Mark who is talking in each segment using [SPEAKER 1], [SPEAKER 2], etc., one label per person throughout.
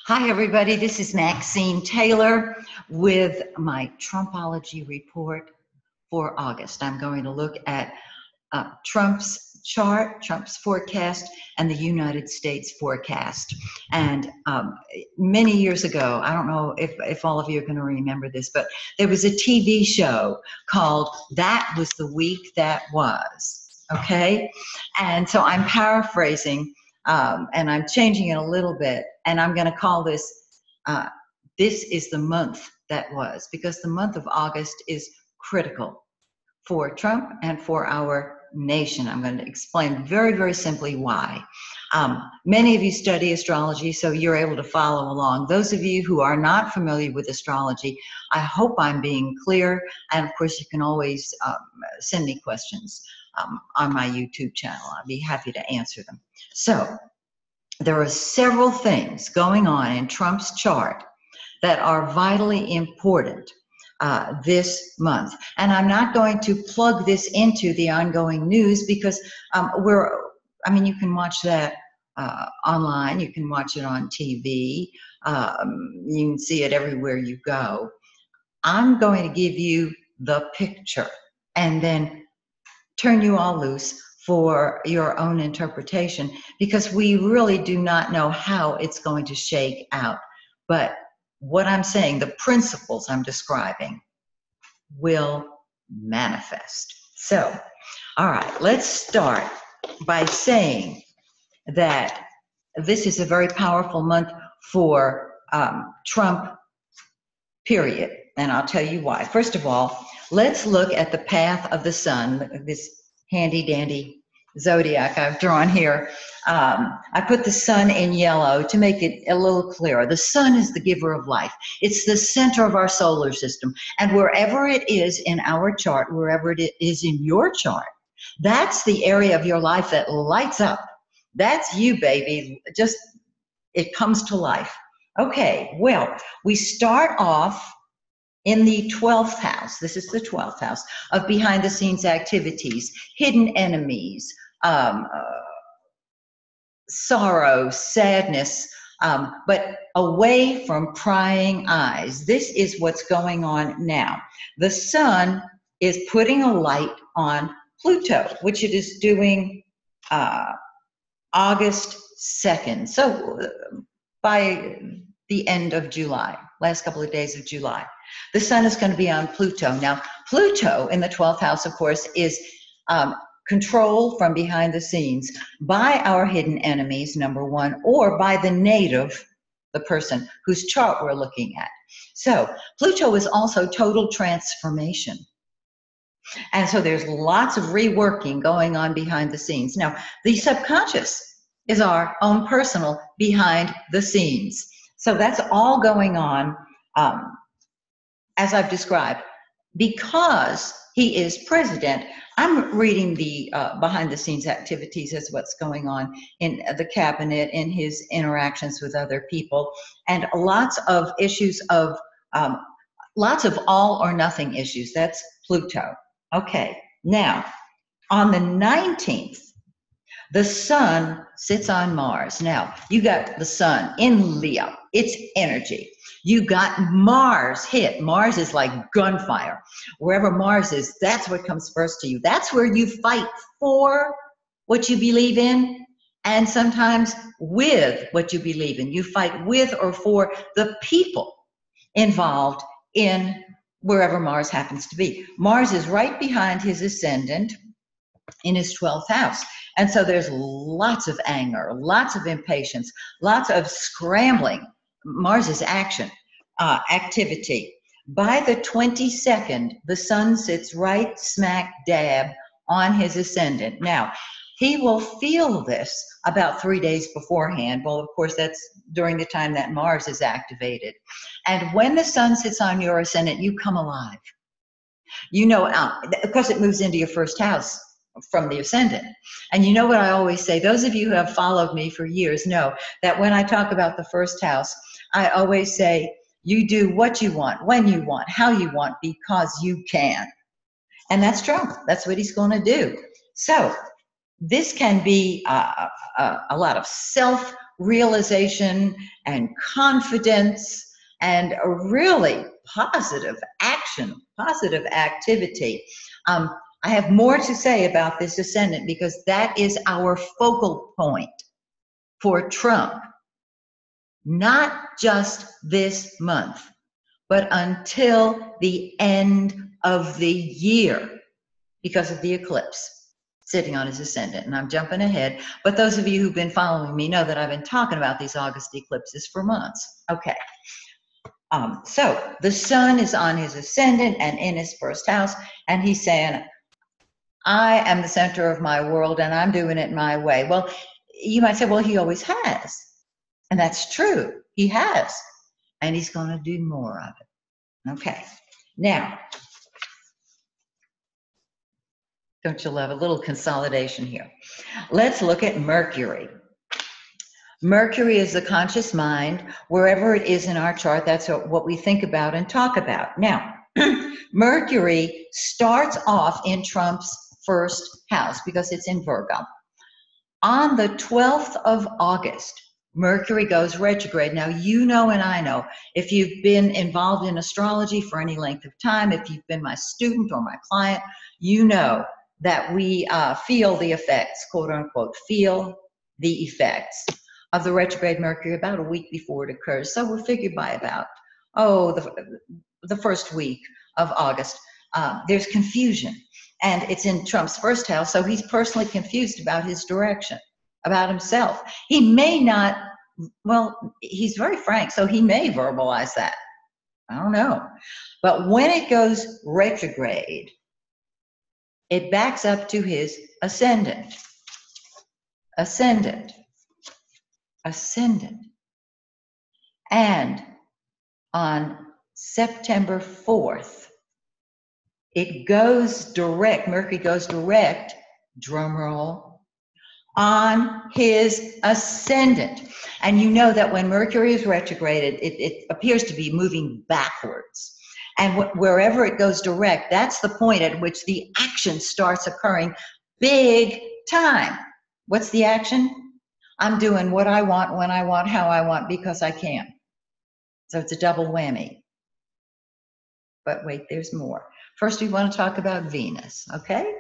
[SPEAKER 1] Hi, everybody. This is Maxine Taylor with my Trumpology report for August. I'm going to look at Trump's chart, Trump's forecast, and the United States forecast. And many years ago, I don't know if all of you are going to remember this, but there was a TV show called That Was the Week That Was. Okay? And so I'm paraphrasing. And I'm changing it a little bit, and I'm going to call this, this is the month that was, because the month of August is critical for Trump and for our nation. I'm going to explain very, very simply why. Many of you study astrology, so you're able to follow along. Those of you who are not familiar with astrology, I hope I'm being clear, and of course you can always send me questions on my YouTube channel. I'll be happy to answer them. So there are several things going on in Trump's chart that are vitally important this month. And I'm not going to plug this into the ongoing news because you can watch that online, you can watch it on TV, you can see it everywhere you go. I'm going to give you the picture and then turn you all loose for your own interpretation, because we really do not know how it's going to shake out. But what I'm saying, the principles I'm describing, will manifest. So, all right, let's start by saying that this is a very powerful month for Trump, period. And I'll tell you why. First of all, let's look at the path of the sun, this handy dandy zodiac I've drawn here. I put the sun in yellow to make it a little clearer. The sun is the giver of life. It's the center of our solar system. And wherever it is in our chart, wherever it is in your chart, that's the area of your life that lights up. That's you, baby. Just, it comes to life. Okay, well, we start off in the 12th house. This is the 12th house of behind the scenes activities, hidden enemies, sorrow, sadness, but away from prying eyes. This is what's going on now. The sun is putting a light on Pluto, which it is doing August 2nd. So by the end of July, last couple of days of July, the sun is going to be on Pluto. Now, Pluto in the 12th house, of course, is control from behind the scenes by our hidden enemies, number one, or by the native, the person whose chart we're looking at. So Pluto is also total transformation. And so there's lots of reworking going on behind the scenes. Now, the subconscious is our own personal behind the scenes. So that's all going on as I've described. Because he is president, I'm reading the behind the scenes activities as what's going on in the cabinet, in his interactions with other people, and lots of issues of, lots of all or nothing issues. That's Pluto. Okay, now on the 19th, the sun sits on Mars. Now, you got the sun in Leo, it's energy. You got Mars hit. Mars is like gunfire. Wherever Mars is, that's what comes first to you. That's where you fight for what you believe in, and sometimes with what you believe in. You fight with or for the people involved in wherever Mars happens to be. Mars is right behind his ascendant in his 12th house. And so there's lots of anger, lots of impatience, lots of scrambling. Mars is action, activity. By the 22nd, the sun sits right smack dab on his ascendant. Now, he will feel this about 3 days beforehand. Well, of course, that's during the time that Mars is activated. And when the sun sits on your ascendant, you come alive. You know, because it moves into your first house from the ascendant. And you know what I always say, those of you who have followed me for years know that when I talk about the first house, I always say, you do what you want, when you want, how you want, because you can. And that's Trump. That's what he's going to do. So this can be a lot of self realization and confidence and a really positive action, positive activity. I have more to say about this ascendant because that is our focal point for Trump, not just this month, but until the end of the year because of the eclipse sitting on his ascendant. And I'm jumping ahead, but those of you who've been following me know that I've been talking about these August eclipses for months. Okay. So the sun is on his ascendant and in his first house, and he's saying, I am the center of my world and I'm doing it my way. Well, you might say, well, he always has. And that's true. He has. And he's going to do more of it. Okay. Now, don't you love a little consolidation here? Let's look at Mercury. Mercury is the conscious mind. Wherever it is in our chart, that's what we think about and talk about. Now, Mercury starts off in Trump's first house because it's in Virgo. On the 12th of August, Mercury goes retrograde. Now, you know and I know, if you've been involved in astrology for any length of time, if you've been my student or my client, you know that we feel the effects, quote unquote, feel the effects of the retrograde Mercury about a week before it occurs. So we'll figure by about, the first week of August. There's confusion. And it's in Trump's first house, so he's personally confused about his direction, about himself. He may not, well, he's very frank, so he may verbalize that. I don't know. But when it goes retrograde, it backs up to his ascendant. Ascendant. Ascendant. And on September 4th, it goes direct, Mercury goes direct, drum roll, on his ascendant. And you know that when Mercury is retrograded, it appears to be moving backwards. And wherever it goes direct, that's the point at which the action starts occurring big time. What's the action? I'm doing what I want, when I want, how I want, because I can. So it's a double whammy. But wait, there's more. First, we want to talk about Venus, okay?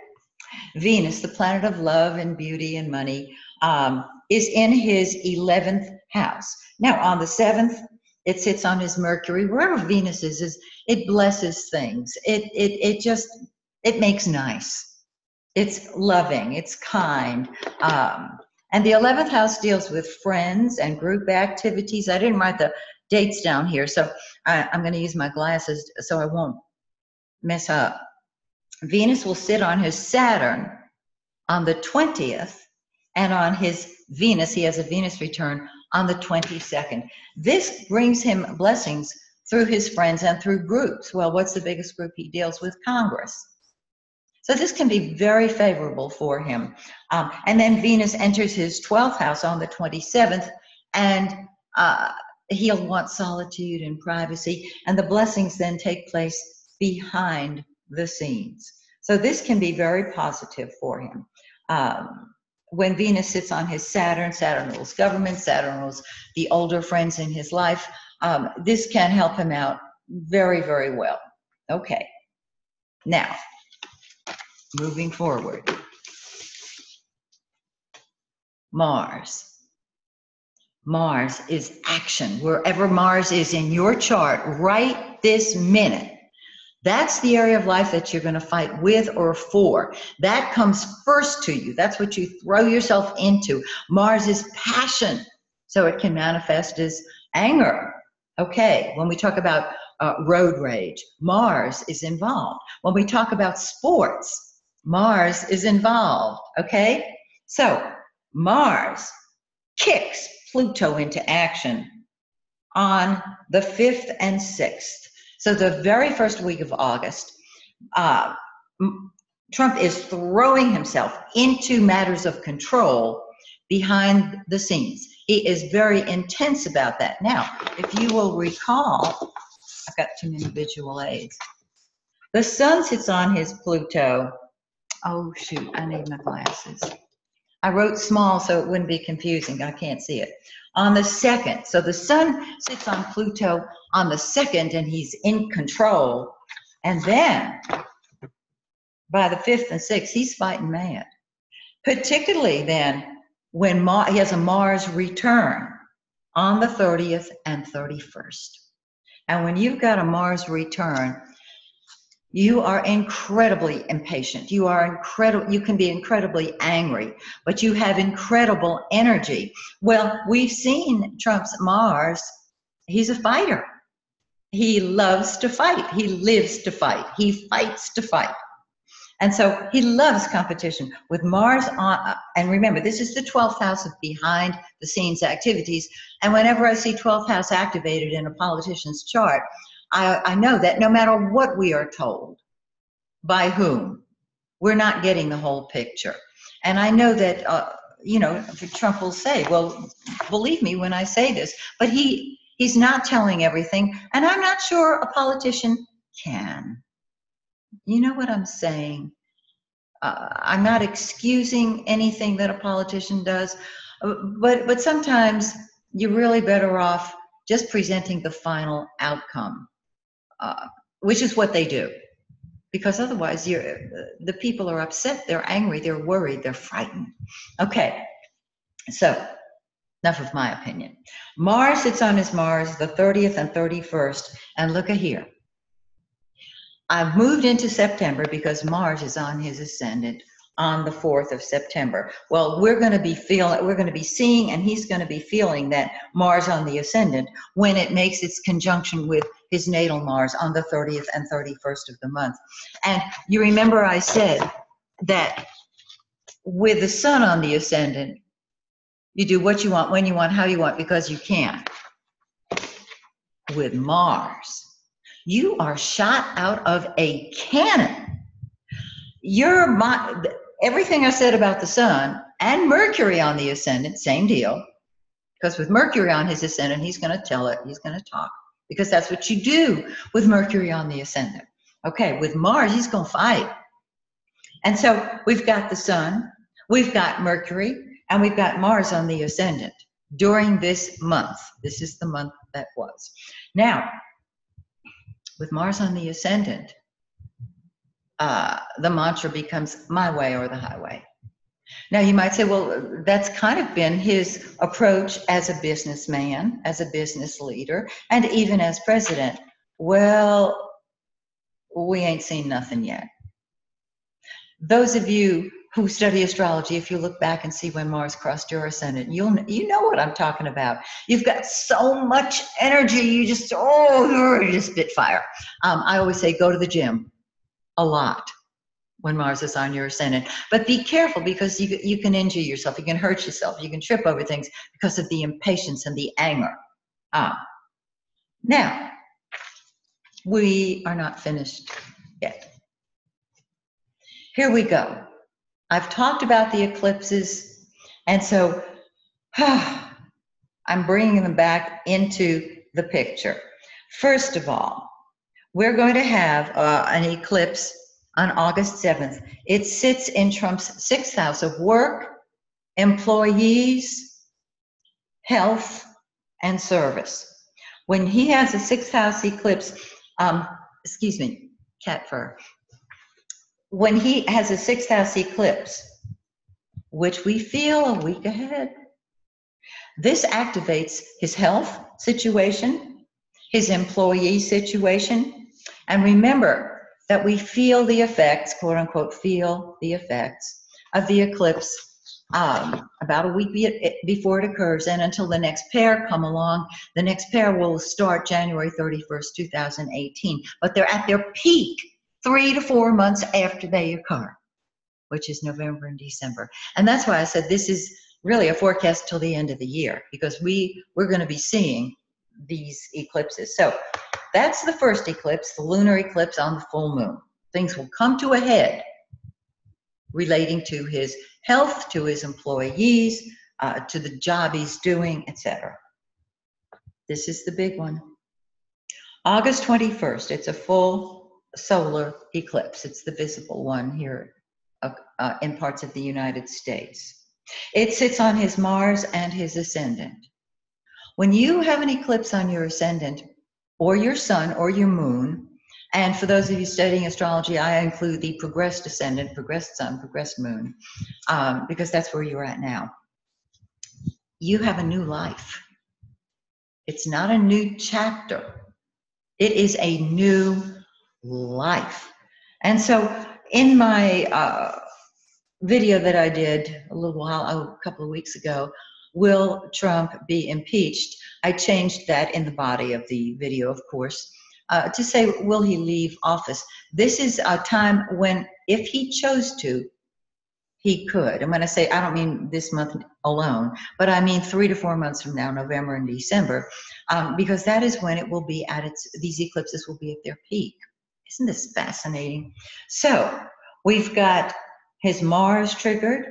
[SPEAKER 1] Venus, the planet of love and beauty and money, is in his 11th house. Now, on the 7th, it sits on his Mercury. Wherever Venus is it blesses things. It makes nice. It's loving. It's kind. And the 11th house deals with friends and group activities. I didn't write the dates down here, so I'm going to use my glasses so I won't mess up. Venus will sit on his Saturn on the 20th, and on his Venus, he has a Venus return on the 22nd. This brings him blessings through his friends and through groups. Well, what's the biggest group he deals with? Congress. So this can be very favorable for him. And then Venus enters his 12th house on the 27th, and he'll want solitude and privacy, and the blessings then take place behind the scenes. So this can be very positive for him. When Venus sits on his Saturn, Saturn rules government, Saturn rules the older friends in his life. This can help him out very, very well. Okay. Now, moving forward. Mars. Mars is action. Wherever Mars is in your chart right this minute, that's the area of life that you're going to fight with or for. That comes first to you. That's what you throw yourself into. Mars is passion, so it can manifest as anger. Okay, when we talk about road rage, Mars is involved. When we talk about sports, Mars is involved. Okay, so Mars kicks Pluto into action on the 5th and 6th. So the very first week of August, Trump is throwing himself into matters of control behind the scenes. He is very intense about that. Now, if you will recall, I've got too many visual aids. The sun sits on his Pluto. Oh, shoot, I need my glasses. I wrote small so it wouldn't be confusing. I can't see it. on the 2nd. So the sun sits on Pluto on the 2nd and he's in control. And then by the 5th and 6th, he's fighting mad. Particularly then when he has a Mars return on the 30th and 31st. And when you've got a Mars return, you are incredibly impatient. You can be incredibly angry, but you have incredible energy. Well, we've seen Trump's Mars. He's a fighter. He loves to fight. He lives to fight. He fights to fight. And so he loves competition. With Mars on, and remember, this is the 12th house of behind the scenes activities. And whenever I see 12th house activated in a politician's chart, I know that no matter what we are told, by whom, we're not getting the whole picture. And I know that, Trump will say, well, believe me when I say this, but he's not telling everything. And I'm not sure a politician can. You know what I'm saying? I'm not excusing anything that a politician does, but sometimes you're really better off just presenting the final outcome, which is what they do. Because otherwise, the people are upset, they're angry, they're worried, they're frightened. Okay, so enough of my opinion. Mars sits on his Mars, the 30th and 31st, and look at here. I've moved into September because Mars is on his ascendant on the 4th of September. Well, we're going to be seeing, and he's going to be feeling that Mars on the ascendant when it makes its conjunction with his natal Mars on the 30th and 31st of the month. And you remember I said that with the sun on the ascendant, you do what you want, when you want, how you want, because you can. With Mars, you are shot out of a cannon. Everything I said about the sun and Mercury on the ascendant, same deal. Because with Mercury on his ascendant, he's going to tell it, he's going to talk. Because that's what you do with Mercury on the ascendant. Okay, with Mars, he's going to fight. And so we've got the sun, we've got Mercury, and we've got Mars on the ascendant during this month. This is the month that was. Now, with Mars on the ascendant, the mantra becomes my way or the highway. Now you might say, well, that's kind of been his approach as a businessman, as a business leader, and even as president. Well, we ain't seen nothing yet. Those of you who study astrology, if you look back and see when Mars crossed your ascendant, you know what I'm talking about. You've got so much energy, you're ready to spit fire. I always say go to the gym a lot when Mars is on your ascendant. But be careful because you can injure yourself, you can hurt yourself, you can trip over things because of the impatience and the anger. Now, we are not finished yet. Here we go. I've talked about the eclipses, and so I'm bringing them back into the picture. First of all, we're going to have an eclipse on August 7th. It sits in Trump's 6th house of work, employees, health, and service. When he has a 6th house eclipse, cat fur. When he has a 6th house eclipse, which we feel a week ahead, this activates his health situation, his employee situation, and remember that we feel the effects, quote unquote, feel the effects of the eclipse about a week before it occurs, and until the next pair come along. The next pair will start January 31st, 2018, but they're at their peak 3 to 4 months after they occur, which is November and December. And that's why I said this is really a forecast till the end of the year, because we're going to be seeing these eclipses. So that's the first eclipse, the lunar eclipse on the full moon. Things will come to a head relating to his health, to his employees, to the job he's doing, etc. This is the big one. August 21st, it's a full solar eclipse. It's the visible one here in parts of the United States. It sits on his Mars and his ascendant. When you have an eclipse on your ascendant or your sun or your moon, and for those of you studying astrology, I include the progressed ascendant, progressed sun, progressed moon, because that's where you're at now. You have a new life. It's not a new chapter. It is a new life. And so in my video that I did a couple of weeks ago, will Trump be impeached? I changed that in the body of the video, of course, to say, will he leave office? This is a time when, if he chose to, he could. And when I say, I don't mean this month alone, but I mean 3 to 4 months from now, November and December, because that is when it will be these eclipses will be at their peak. Isn't this fascinating? So we've got his Mars triggered,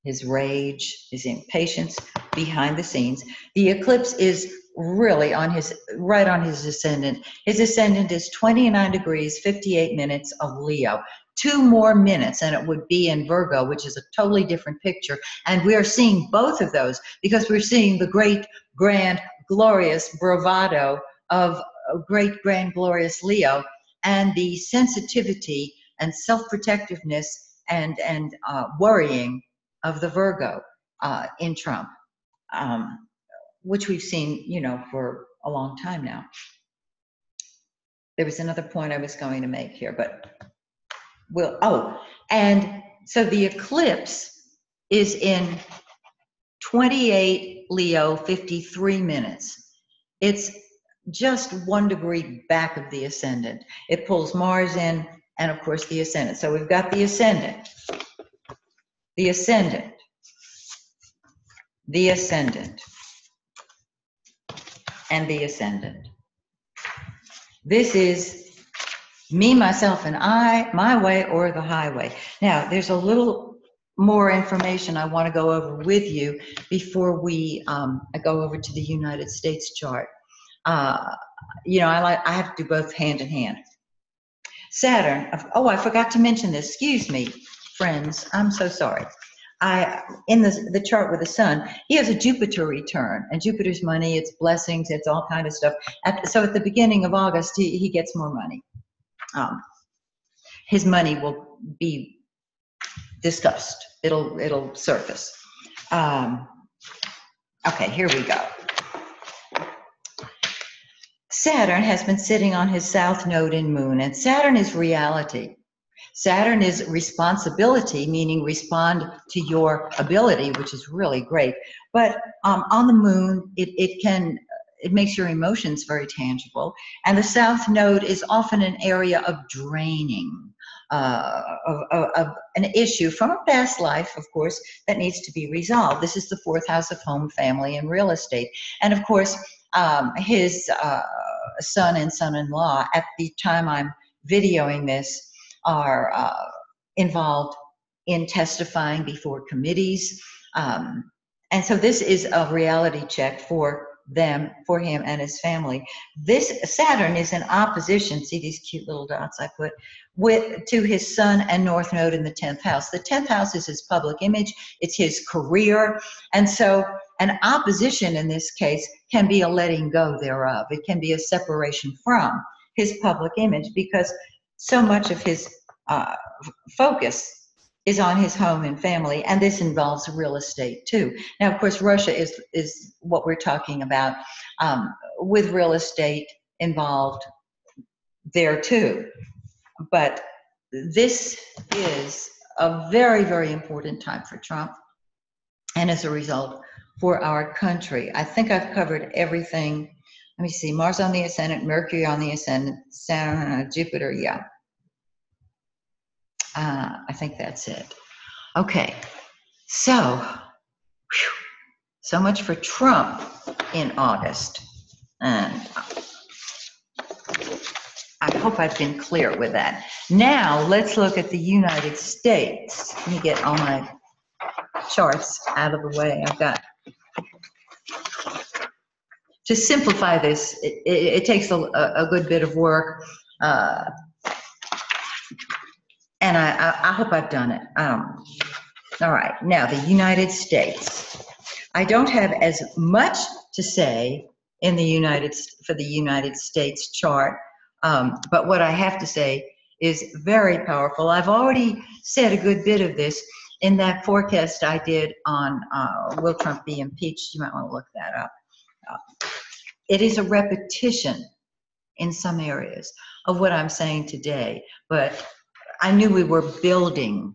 [SPEAKER 1] his rage, his impatience behind the scenes. The eclipse is really right on his ascendant. His ascendant is 29 degrees, 58 minutes of Leo. 2 more minutes and it would be in Virgo, which is a totally different picture. And we are seeing both of those because we're seeing the great, grand, glorious bravado of a great, grand, glorious Leo, and the sensitivity and self-protectiveness and worrying of the Virgo in Trump, which we've seen, for a long time now. There was another point I was going to make here, but and so the eclipse is in 28 Leo, 53 minutes. It's just 1 degree back of the ascendant. It pulls Mars in, and of course the ascendant. So we've got the ascendant, the ascendant, the ascendant, and the ascendant. This is me, myself, and I, my way or the highway. Now, there's a little more information I want to go over with you before I go over to the United States chart. I have to do both hand in hand. Saturn, I forgot to mention this. Excuse me, friends. I'm so sorry. In the chart with the sun, he has a Jupiter return, and Jupiter's money, it's blessings, it's all kind of stuff. So at the beginning of August, he gets more money. His money will be discussed. It'll surface. Okay, here we go. Saturn has been sitting on his south node in Moon, and Saturn is reality. Saturn is responsibility, meaning respond to your ability, which is really great. But on the Moon, it makes your emotions very tangible. And the south node is often an area of draining, of an issue from a past life, of course, that needs to be resolved. This is the 4th house of home, family, and real estate. And of course, his son and son-in-law, at the time I'm videoing this, are involved in testifying before committees. And so this is a reality check for him and his family. This Saturn is in opposition, see these cute little dots I put, to his sun and north node in the 10th house. The 10th house is his public image, it's his career, and so an opposition in this case can be a letting go thereof. It can be a separation from his public image because so much of his focus is on his home and family, and this involves real estate too. Now, of course, Russia is what we're talking about, with real estate involved there too. But this is a very, very important time for Trump, and as a result, for our country. I think I've covered everything. Let me see, Mars on the ascendant, Mercury on the ascendant, Saturn, Jupiter, yeah. I think that's it. Okay, so much for Trump in August. And I hope I've been clear with that. Now, let's look at the United States. Let me get all my charts out of the way. I've got, to simplify this, it takes a good bit of work. And I hope I've done it. All right, now the United States. I don't have as much to say in for the United States chart, but what I have to say is very powerful. I've already said a good bit of this in that forecast I did on will Trump be impeached? You might want to look that up. It is a repetition in some areas of what I'm saying today, but I knew we were building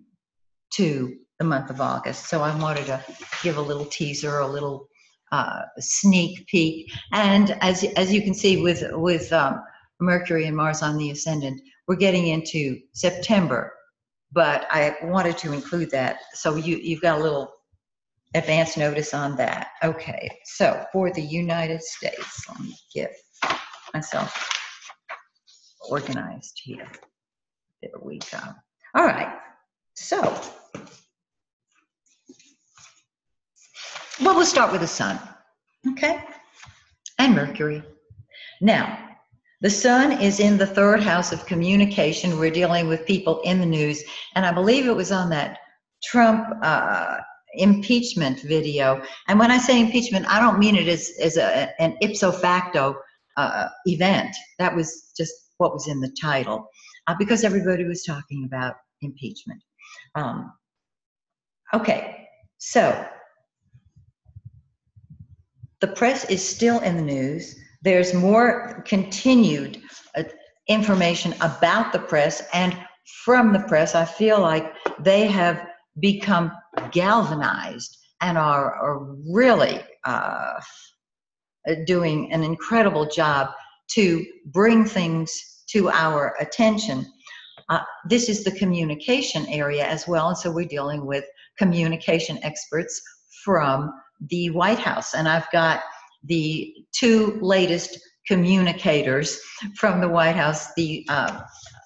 [SPEAKER 1] to the month of August, so I wanted to give a little teaser, a little sneak peek. And as you can see with Mercury and Mars on the ascendant, we're getting into September, but I wanted to include that, so you've got a little advance notice on that. Okay, so for the United States, let me get myself organized here. There we go. All right, so well, we'll start with the sun, okay, and Mercury. Now, the sun is in the third house of communication. We're dealing with people in the news, and I believe it was on that Trump impeachment video. And when I say impeachment, I don't mean it as an ipso facto event. That was just what was in the title, because everybody was talking about impeachment. Okay, so the press is still in the news. There's more continued information about the press, and from the press, I feel like they have become galvanized and are really doing an incredible job to bring things to our attention. This is the communication area as well, and so we're dealing with communication experts from the White House. And I've got the two latest communicators from the White House,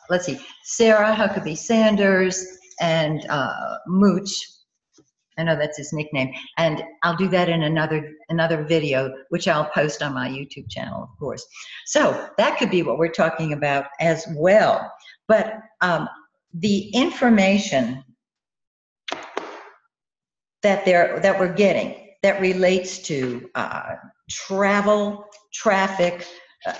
[SPEAKER 1] let's see, Sarah Huckabee Sanders and Mooch. I know that's his nickname. And I'll do that in another video, which I'll post on my YouTube channel, of course. So that could be what we're talking about as well. But the information that we're getting that relates to travel, traffic,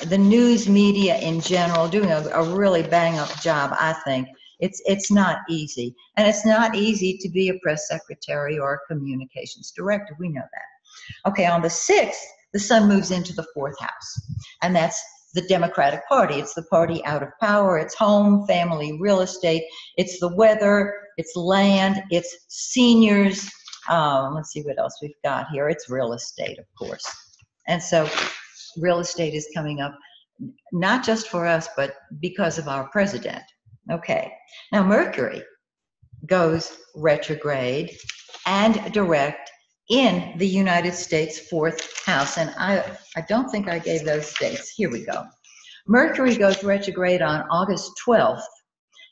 [SPEAKER 1] the news media in general, doing a really bang-up job, I think. It's not easy. And it's not easy to be a press secretary or a communications director. We know that. Okay, on the 6th, the sun moves into the 4th house. And that's the Democratic Party. It's the party out of power. It's home, family, real estate. It's the weather. It's land. It's seniors. Let's see what else we've got here. It's real estate, of course. And so real estate is coming up, not just for us, but because of our president. Okay. Now, Mercury goes retrograde and direct in the United States 4th house. And I don't think I gave those dates. Here we go. Mercury goes retrograde on August 12th,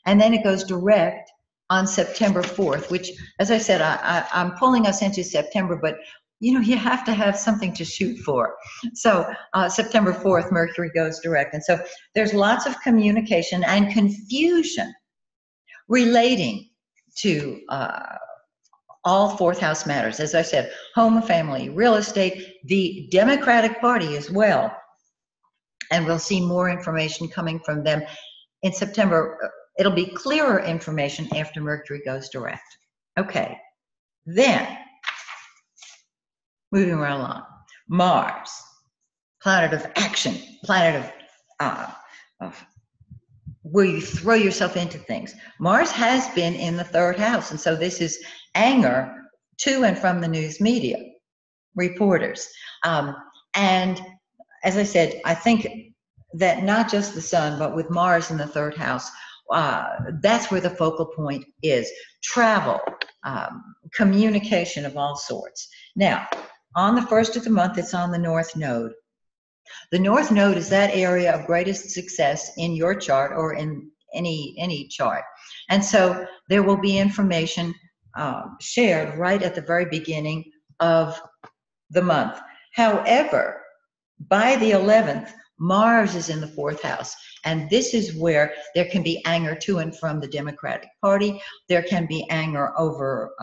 [SPEAKER 1] and then it goes direct on September 4th, which, as I said, I'm pulling us into September, but you know, you have to have something to shoot for. So September 4th, Mercury goes direct. And so there's lots of communication and confusion relating to all 4th house matters. As I said, home, family, real estate, the Democratic Party as well. And we'll see more information coming from them in September. It'll be clearer information after Mercury goes direct. Okay, then moving right along. Mars, planet of action, planet of where you throw yourself into things. Mars has been in the 3rd house, and so this is anger to and from the news media, reporters. And as I said, I think that not just the sun, but with Mars in the 3rd house, that's where the focal point is. Travel, communication of all sorts. Now, on the 1st of the month, it's on the North Node. The North Node is that area of greatest success in your chart or in any chart. And so there will be information shared right at the very beginning of the month. However, by the 11th, Mars is in the fourth house. And this is where there can be anger to and from the Democratic Party. There can be anger over,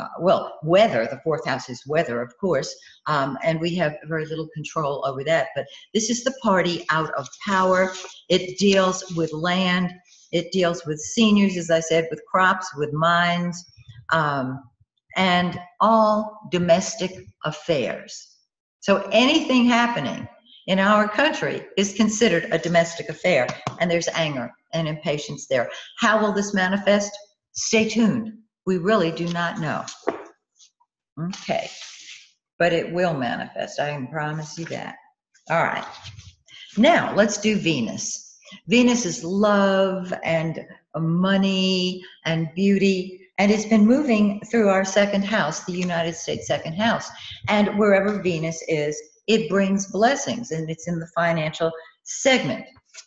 [SPEAKER 1] weather. The fourth house is weather, of course. And we have very little control over that. But this is the party out of power. It deals with land. It deals with seniors, as I said, with crops, with mines, and all domestic affairs. So anything happening in our country is considered a domestic affair, and there's anger and impatience there. How will this manifest? Stay tuned. We really do not know. Okay, but it will manifest. I can promise you that. All right. Now, let's do Venus. Venus is love and money and beauty, and it's been moving through our second house, the United States second house. And wherever Venus is, it brings blessings, and it's in the financial segment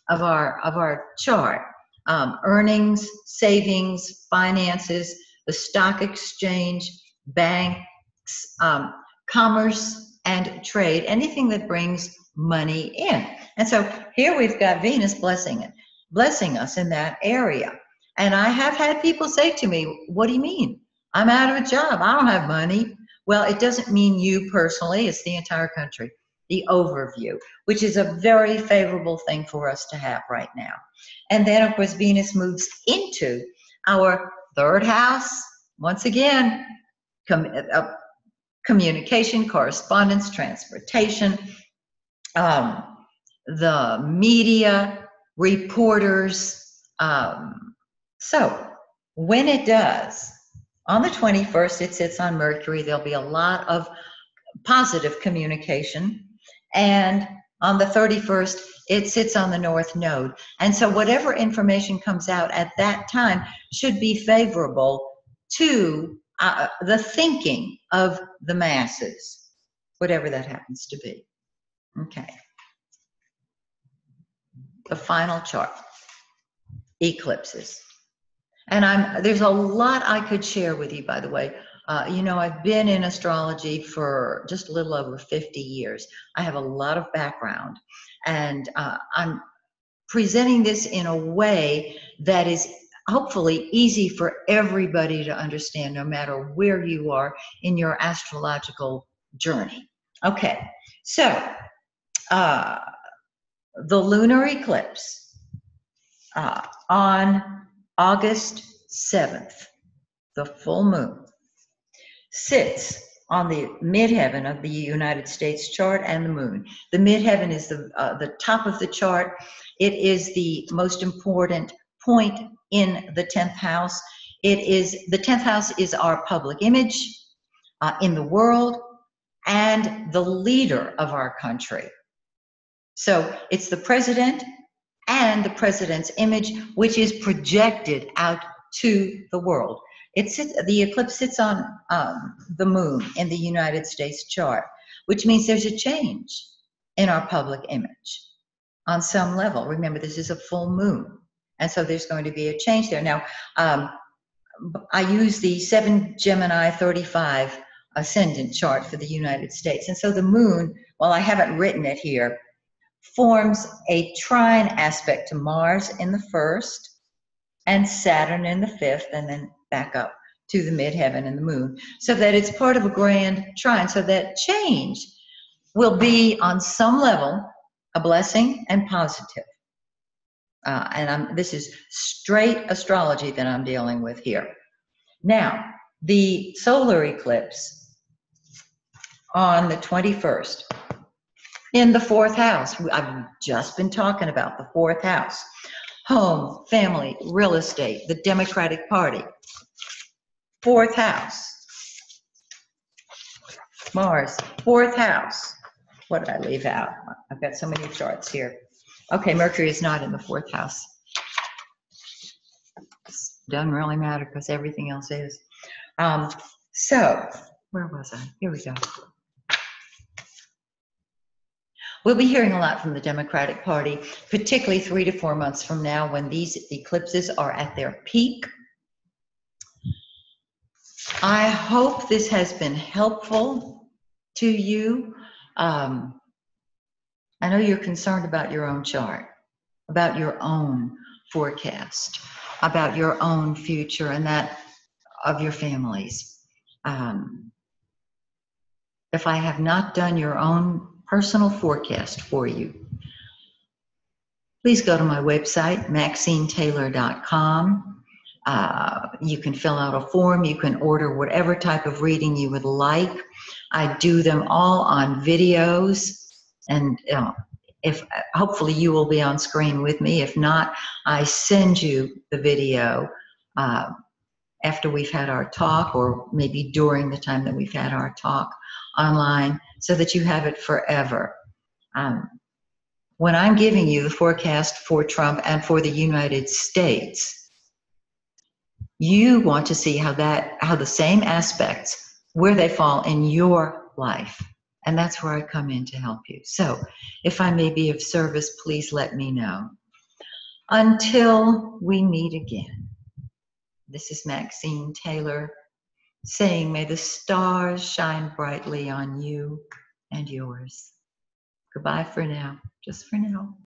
[SPEAKER 1] of our chart. Earnings, savings, finances, the stock exchange, banks, commerce and trade, anything that brings money in. And so here we've got Venus blessing us in that area. And I have had people say to me, what do you mean? I'm out of a job. I don't have money. Well, it doesn't mean you personally. It's the entire country, the overview, which is a very favorable thing for us to have right now. And then, of course, Venus moves into our third house. Once again, communication, correspondence, transportation, the media, reporters. So when it does, on the 21st, it sits on Mercury. There'll be a lot of positive communication. And on the 31st, it sits on the North Node. And so whatever information comes out at that time should be favorable to the thinking of the masses, whatever that happens to be. Okay. The final chart, eclipses. And there's a lot I could share with you, by the way. I've been in astrology for just a little over 50 years. I have a lot of background, and I'm presenting this in a way that is hopefully easy for everybody to understand, no matter where you are in your astrological journey. Okay, so the lunar eclipse on August 7th, the full moon, sits on the midheaven of the United States chart and the moon. The midheaven is the top of the chart. It is the most important point in the 10th house. The 10th house is our public image in the world and the leader of our country. So it's the president and the president's image, which is projected out to the world. The eclipse sits on the moon in the United States chart, which means there's a change in our public image on some level. Remember, this is a full moon, and so there's going to be a change there. Now, I use the 7 Gemini 35 ascendant chart for the United States, and so the moon, while I haven't written it here, forms a trine aspect to Mars in the 1st and Saturn in the 5th, and then back up to the midheaven and the moon, so that it's part of a grand trine. So that change will be on some level a blessing and positive. This is straight astrology that I'm dealing with here. Now, the solar eclipse on the 21st in the 4th house. I've just been talking about the 4th house. Home, family, real estate, the Democratic Party. 4th house. Mars, 4th house. What did I leave out? I've got so many charts here. Okay, Mercury is not in the 4th house. It doesn't really matter because everything else is. So, where was I? Here we go. We'll be hearing a lot from the Democratic Party, particularly 3 to 4 months from now when these eclipses are at their peak. I hope this has been helpful to you. I know you're concerned about your own chart, about your own forecast, about your own future and that of your families. If I have not done your own personal forecast for you, please go to my website, MaxineTaylor.com. You can fill out a form. You can order whatever type of reading you would like. I do them all on videos, and if hopefully you will be on screen with me. If not, I send you the video after we've had our talk, or maybe during the time that we've had our talk online, so that you have it forever. When I'm giving you the forecast for Trump and for the United States, you want to see how the same aspects, where they fall in your life. And that's where I come in to help you. So if I may be of service, please let me know. Until we meet again, this is Maxine Taylor saying, may the stars shine brightly on you and yours. Goodbye for now, just for now.